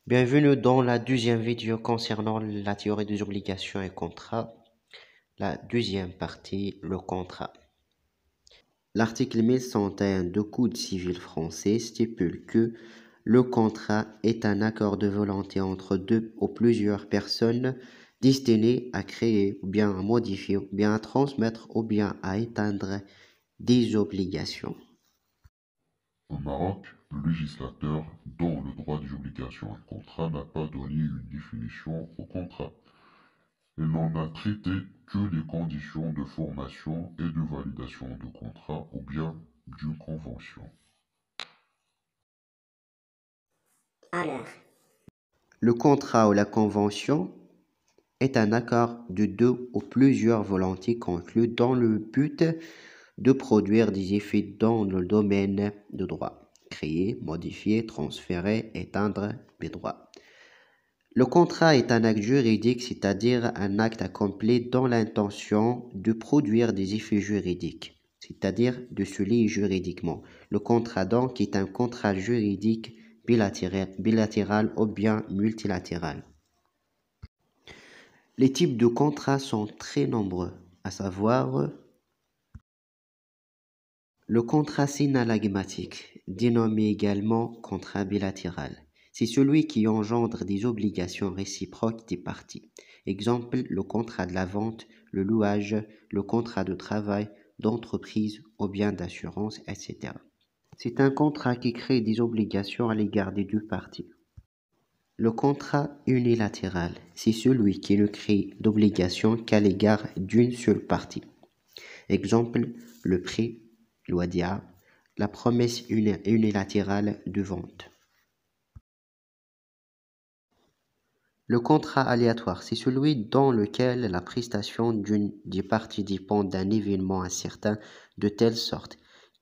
Bienvenue dans la deuxième vidéo concernant la théorie des obligations et contrats. La deuxième partie, le contrat. L'article 1101 du Code civil français stipule que le contrat est un accord de volonté entre deux ou plusieurs personnes destiné à créer ou bien à modifier ou bien à transmettre ou bien à éteindre des obligations. Au Maroc, le législateur, dans le droit des obligations et contrats, n'a pas donné une définition au contrat. Il n'en a traité que les conditions de formation et de validation du contrat ou bien d'une convention. Alors, Le contrat ou la convention est un accord de deux ou plusieurs volontés conclues dans le but de produire des effets dans le domaine du droit, créer, modifier, transférer, éteindre les droits. Le contrat est un acte juridique, c'est-à-dire un acte accompli dans l'intention de produire des effets juridiques, c'est-à-dire de se lier juridiquement. Le contrat donc est un contrat juridique bilatéral ou bien multilatéral. Les types de contrats sont très nombreux, à savoir le contrat synalagmatique, dénommé également contrat bilatéral. C'est celui qui engendre des obligations réciproques des parties. Exemple, le contrat de la vente, le louage, le contrat de travail, d'entreprise ou bien d'assurance, etc. C'est un contrat qui crée des obligations à l'égard des deux parties. Le contrat unilatéral, c'est celui qui ne crée d'obligations qu'à l'égard d'une seule partie. Exemple, le prêt, l'ouadia, la promesse unilatérale de vente. Le contrat aléatoire, c'est celui dans lequel la prestation d'une des parties dépend d'un événement incertain de telle sorte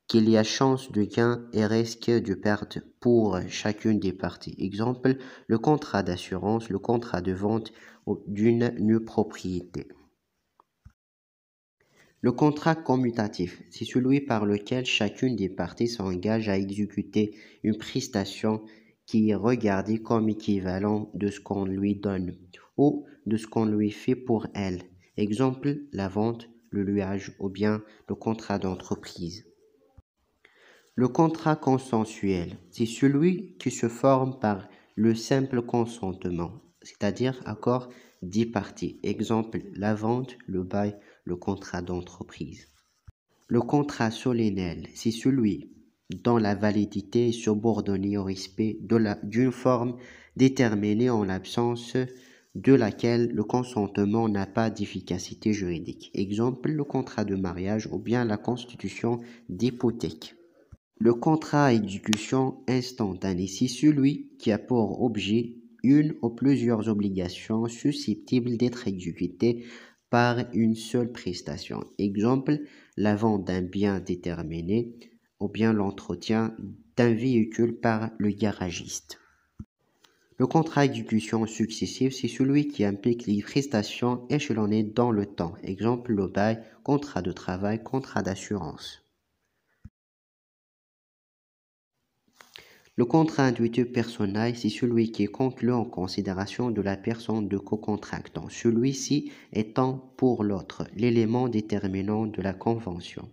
qu'il y a chance de gain et risque de perte pour chacune des parties. Exemple, le contrat d'assurance, le contrat de vente d'une nue propriété. Le contrat commutatif, c'est celui par lequel chacune des parties s'engage à exécuter une prestation qui est regardée comme équivalent de ce qu'on lui donne ou de ce qu'on lui fait pour elle. Exemple, la vente, le louage ou bien le contrat d'entreprise. Le contrat consensuel, c'est celui qui se forme par le simple consentement, c'est-à-dire accord des parties. Exemple, la vente, le bail, le contrat d'entreprise. Le contrat solennel, c'est celui dont la validité est subordonnée au respect d'une forme déterminée en l'absence de laquelle le consentement n'a pas d'efficacité juridique. Exemple, le contrat de mariage ou bien la constitution d'hypothèque. Le contrat à exécution instantanée, c'est celui qui a pour objet une ou plusieurs obligations susceptibles d'être exécutées par une seule prestation. Exemple, la vente d'un bien déterminé ou bien l'entretien d'un véhicule par le garagiste. Le contrat à exécution successive, c'est celui qui implique les prestations échelonnées dans le temps. Exemple, le bail, contrat de travail, contrat d'assurance. Le contrat intuitif personnel, c'est celui qui est conclu en considération de la personne de co-contractant, celui-ci étant pour l'autre l'élément déterminant de la convention,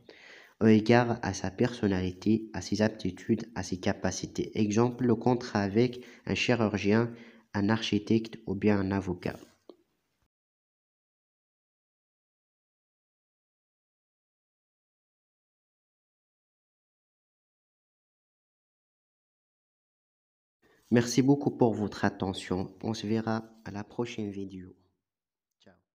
au égard à sa personnalité, à ses aptitudes, à ses capacités. Exemple, le contrat avec un chirurgien, un architecte ou bien un avocat. Merci beaucoup pour votre attention. On se verra à la prochaine vidéo.